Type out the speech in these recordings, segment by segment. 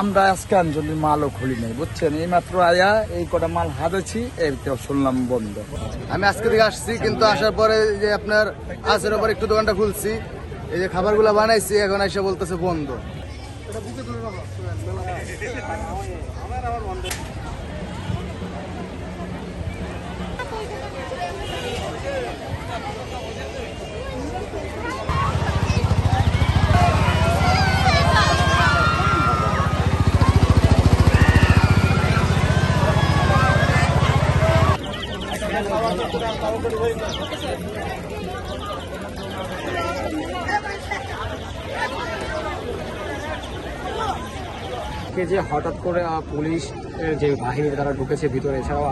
আমরা আজকে আঞ্জলি মালও খুলি নাই, বুঝছেন। এই মাত্র আয়া এই কটা মাল হাতেছি, এই শুনলাম বন্ধ। আমি আজকে থেকে আসছি, কিন্তু আসার পরে যে আপনার আসার পর একটু দোকানটা খুলছি, এই যে খাবারগুলো বানাইছি, এখন এসে বলতেছে বন্ধ। যে হঠাৎ করে পুলিশ যে বাহিনী তারা ঢুকেছে ভিতরে, এছাড়াও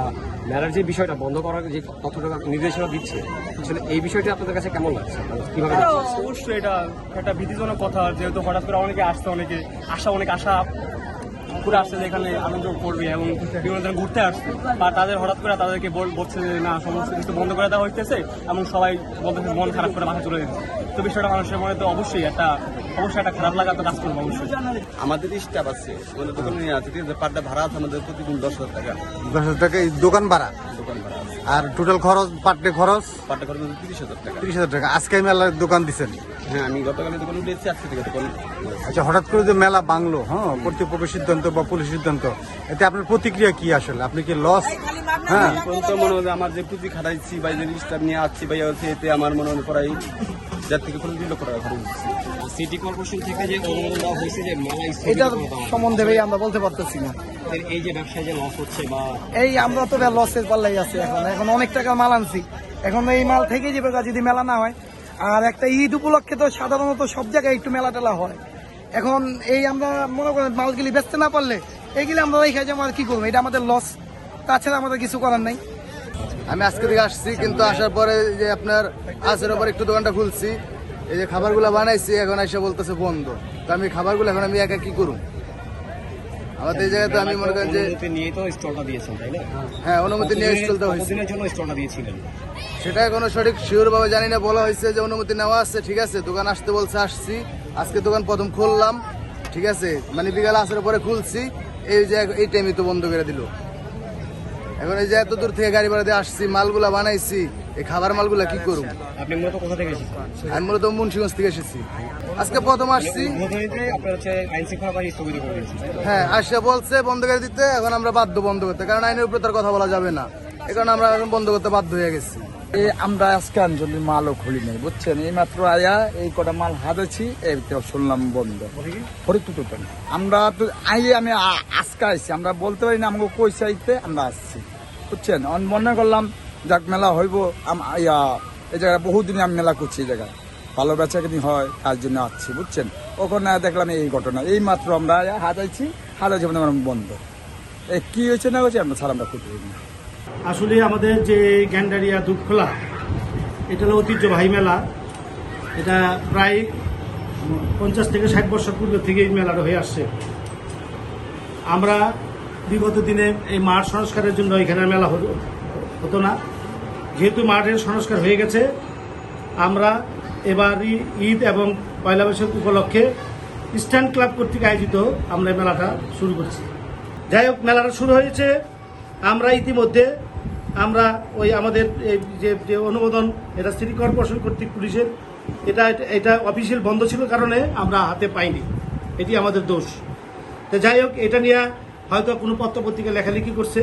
মেলার যে বিষয়টা বন্ধ করার যে কতটা নির্দেশনা দিচ্ছে, আসলে এই বিষয়টি আপনাদের কাছে কেমন লাগছে? কিভাবে অবশ্যই এটা একটা ভীতিজনক কথা, যেহেতু হঠাৎ করে অনেকে আসছে, অনেকে আশা ঘুরে আসছে, যেখানে আনন্দ করবে এবং বিভিন্ন জন ঘুরতে আসছে, বা তাদের হঠাৎ করে তাদেরকে বলছে যে না সমস্ত কিছু বন্ধ করে দেওয়া হইতেছে, এবং সবাই বলতেছে মন খারাপ করে মাথা চলে যেতে। তো বিষয়টা মানুষের মনে তো অবশ্যই একটা খারাপ লাগা তো কাজ করবো অবশ্যই। আমাদের স্টাফ আছে, আমাদের দোকানে আছে, ঠিক আছে, পারটা ভাড়া আছে আমাদের প্রতিদিন 10,000 টাকা। 10,000 টাকা এই দোকান ভাড়া? দোকান ভাড়া আছে। আর টোটাল খরচ পার্টে খরচ? পারটা খরচ 30,000 টাকা। 30,000 টাকা। আজকে মেলার দোকান দিচ্ছেন? হ্যাঁ, আমি গতকালে দোকান উঠেছি, আজকে থেকে দোকান। আচ্ছা, হঠাৎ করে যে মেলা বাংলো, হ্যাঁ, কর্তৃপক্ষের সিদ্ধান্ত বা পুলিশ সিদ্ধান্ত, এতে আপনার প্রতিক্রিয়া কি? আসলে আপনি কি লস? হ্যাঁ, তো মনে হয় আমার যে পুঁজি খাটাইছি বা যে স্টাফ নিয়ে আসছি ভাই, এতে আমার মনে হয় প্রায় 1.5 থেকে 2 লক্ষ টাকা খরচ হচ্ছে। সিটি কর্পোরেশন থেকে যে অনুমোদন দেওয়া হয়েছে যে মেলা এটার সম্বন্ধে ভাই আমরা বলতে পারতেছি না। এই যে ব্যবসায় যে লস হচ্ছে বা এই আমরা তো লসের পাল্লাই আছি। এখন অনেক টাকা মাল আনছি, এখন এই মাল থেকে যাবে যদি মেলা না হয়। আর একটা ঈদ উপলক্ষে তো সাধারণত সব জায়গায় একটু মেলা টেলা হয়। এখন এই আমরা মনে করেন মালগুলি বেচতে না পারলে এইগুলি আমরা রেখে যাবো, আর কি করবো, এটা আমাদের লস, তাছাড়া আমাদের কিছু করার নাই। আমি আজকে থেকে আসছি, কিন্তু আসার পরে যে আপনার আসার পর একটু দোকানটা খুলছি, এই যে খাবারগুলো বানাইছি, এখন এসে বলতেছে বন্ধ। তো আমি খাবারগুলো এখন আমি একা কি করুন? আমাদের এই জায়গায় তো আমি মনে করেন যে অনুমতি নিয়ে তো স্টলটা দিয়েছেন, তাই না? হ্যাঁ, অনুমতি নিয়ে স্টলটা হয়েছে। কতদিনের জন্য স্টলটা দিয়েছিলেন সেটা এখনো সঠিক শিওর ভাবে জানি না। বলা হয়েছে যে অনুমতি নেওয়া আছে, ঠিক আছে, দোকান আসতে বলছে, আসছি। আজকে দোকান প্রথম খুললাম, ঠিক আছে, মানে বিকাল আসার পরে খুলছি, এই যে এই টাইমে তো বন্ধ করে দিল। এখন এই যে এত দূর থেকে গাড়ি ভাড়া দিয়ে আসছি, মালগুলা বানাইছি, এই খাবার মালগুলা কি করুন? আপনি মূলত কোথা থেকে এসেছেন? আমি মূলত মুন্সিগঞ্জ থেকে এসেছি, আজকে প্রথম আসছি। আপনার হচ্ছে আইন শৃঙ্খলা বাহিনী স্থগিত করে দিয়েছে। হ্যাঁ, আসে বলছে বন্ধ করে দিতে, এখন আমরা বাধ্য বন্ধ করতে, কারণ আইনের উপরে তার কথা বলা যাবে না। এই কারণে আমরা এখন বন্ধ করতে বাধ্য হয়ে গেছি। আমরা আজকে আঞ্জলি মালও খুলি নাই, বুঝছেন। এই মাত্র আয়া এই কটা মাল হাতেছি, এই শুনলাম বন্ধ। ফরিদপুর টোটাল আমরা তো আইলে আমি আজকে আসছি, আমরা বলতে পারি না আমাকে কই চাইতে আমরা আসছি, বুঝছেন। মনে করলাম যাক মেলা হইব, এই জায়গায় বহুদিন আমি মেলা করছি, এই জায়গায় ভালো বেচা কিনি হয়, তার জন্য আসছি, বুঝছেন। ওখানে দেখলাম এই ঘটনা, এই মাত্র আমরা হাতাইছি, হাতাইছি বন্ধ। এই কি হয়েছে না হয়েছে আমরা সালামটা করতে পারি না। আসলে আমাদের যে গ্যান্ডারিয়া দুধখোলা, এটা হলো ঐতিহ্যবাহী মেলা। এটা প্রায় 50 থেকে 60 বছর পূর্বে থেকে এই মেলাটা হয়ে আসছে। আমরা বিগত দিনে এই মাঠ সংস্কারের জন্য এখানে মেলা হতো না, যেহেতু মাঠের সংস্কার হয়ে গেছে, আমরা এবারই ঈদ এবং পয়লা বৈশাখ উপলক্ষে ইস্টার্ন ক্লাব কর্তৃক আয়োজিত আমরা এই মেলাটা শুরু করছি। যাই হোক, মেলাটা শুরু হয়েছে, আমরা ইতিমধ্যে আমরা ওই আমাদের এই যে অনুমোদন, এটা সিটি কর্পোরেশন কর্তৃক পুলিশের, এটা অফিসিয়াল বন্ধ ছিল কারণে আমরা হাতে পাইনি, এটি আমাদের দোষ। তো যাই হোক, এটা নিয়ে হয়তো কোনো পত্রপত্রিকা লেখালেখি করছে,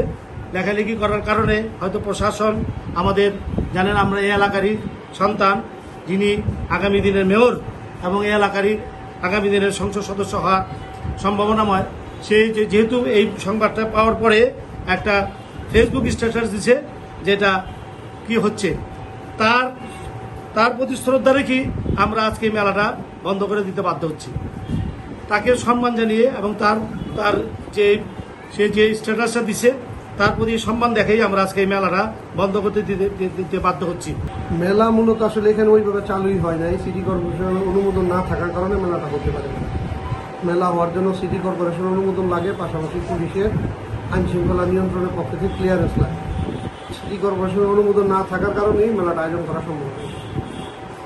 লেখালেখি করার কারণে হয়তো প্রশাসন আমাদের, জানেন আমরা এই এলাকারই সন্তান, যিনি আগামী দিনের মেয়র এবং এই এলাকারই আগামী দিনের সংসদ সদস্য হওয়ার সম্ভাবনাময়, সেই যেহেতু এই সংবাদটা পাওয়ার পরে একটা ফেসবুক স্ট্যাটাস দিছে, যেটা কি হচ্ছে, তার প্রতি শ্রদ্ধা রেখে আমরা আজকে এই মেলাটা বন্ধ করে দিতে বাধ্য হচ্ছি। তাকে সম্মান জানিয়ে এবং তার সে যে স্ট্যাটাসটা দিছে তার প্রতি সম্মান দেখাই আমরা আজকে এই মেলাটা বন্ধ করতে দিতে বাধ্য হচ্ছি। মেলা মূলত আসলে এখানে ওইভাবে চালুই হয় নাই, সিটি কর্পোরেশনের অনুমোদন না থাকার কারণে মেলাটা হতে পারে না। মেলা হওয়ার জন্য সিটি কর্পোরেশনের অনুমোদন লাগে, পাশাপাশি পুলিশের আইন শৃঙ্খলা নিয়ন্ত্রণের পক্ষ থেকে ক্লিয়ারেন্স লাগে। সিটি কর্পোরেশনের অনুমোদন না থাকার কারণেই মেলাটা আয়োজন করা সম্ভব।